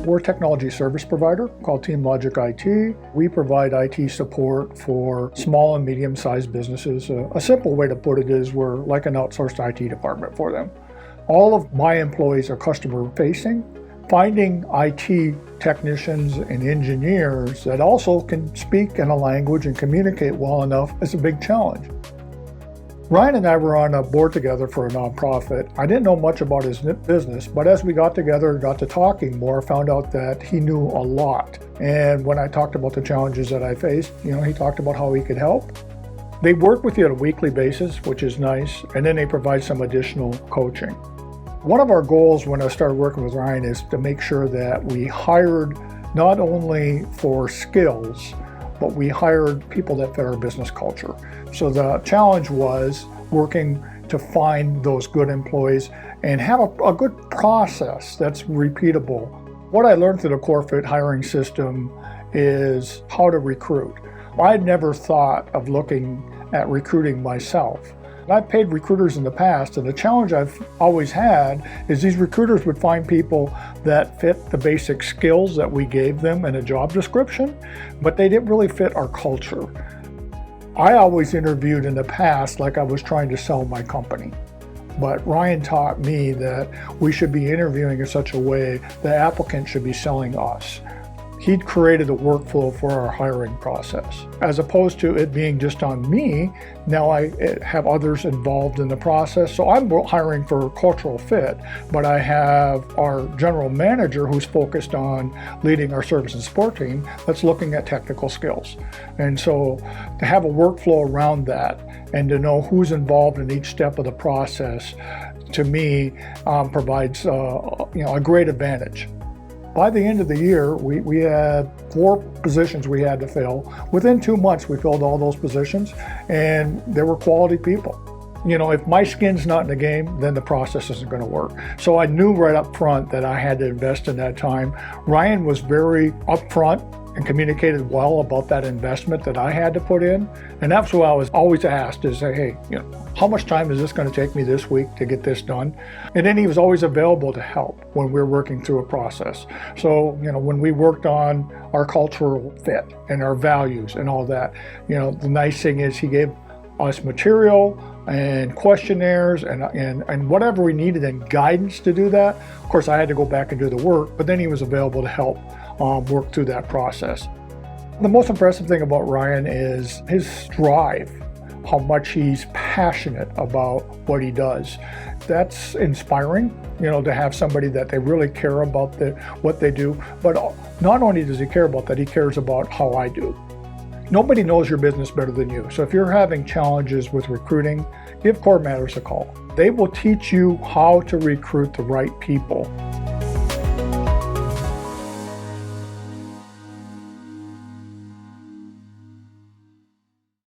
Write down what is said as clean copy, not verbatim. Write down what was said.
We're a technology service provider called TeamLogic IT. We provide IT support for small and medium-sized businesses. A simple way to put it is we're like an outsourced IT department for them. All of my employees are customer-facing. Finding IT technicians and engineers that also can speak in a language and communicate well enough is a big challenge. Ryan and I were on a board together for a nonprofit. I didn't know much about his business, but as we got together and got to talking more, I found out that he knew a lot. And when I talked about the challenges that I faced, he talked about how he could help. They work with you on a weekly basis, which is nice, and then they provide some additional coaching. One of our goals when I started working with Ryan is to make sure that we hired not only for skills, but we hired people that fit our business culture. So the challenge was working to find those good employees and have a good process that's repeatable. What I learned through the CoreFit hiring system is how to recruit. I'd never thought of looking at recruiting myself. I've paid recruiters in the past, and the challenge I've always had is these recruiters would find people that fit the basic skills that we gave them in a job description, but they didn't really fit our culture. I always interviewed in the past like I was trying to sell my company. But Ryan taught me that we should be interviewing in such a way the applicant should be selling us. He'd created a workflow for our hiring process. As opposed to it being just on me, now I have others involved in the process. So I'm hiring for cultural fit, but I have our general manager who's focused on leading our service and support team that's looking at technical skills. And so to have a workflow around that and to know who's involved in each step of the process, to me, provides a great advantage. By the end of the year, we had 4 positions we had to fill. Within 2 months, we filled all those positions, and they were quality people. If my skin's not in the game, then the process isn't going to work. So I knew right up front that I had to invest in that time. Ryan was very upfront and communicated well about that investment that I had to put in. And that's what I was always asked is, hey, how much time is this going to take me this week to get this done? And then he was always available to help when we were working through a process. So, when we worked on our cultural fit and our values and all that, the nice thing is he gave us material and questionnaires and whatever we needed and guidance to do that. Of course, I had to go back and do the work, but then he was available to help work through that process. The most impressive thing about Ryan is his drive, how much he's passionate about what he does. That's inspiring, to have somebody that they really care about what they do. But not only does he care about that, he cares about how I do. Nobody knows your business better than you. So if you're having challenges with recruiting, give Core Matters a call. They will teach you how to recruit the right people.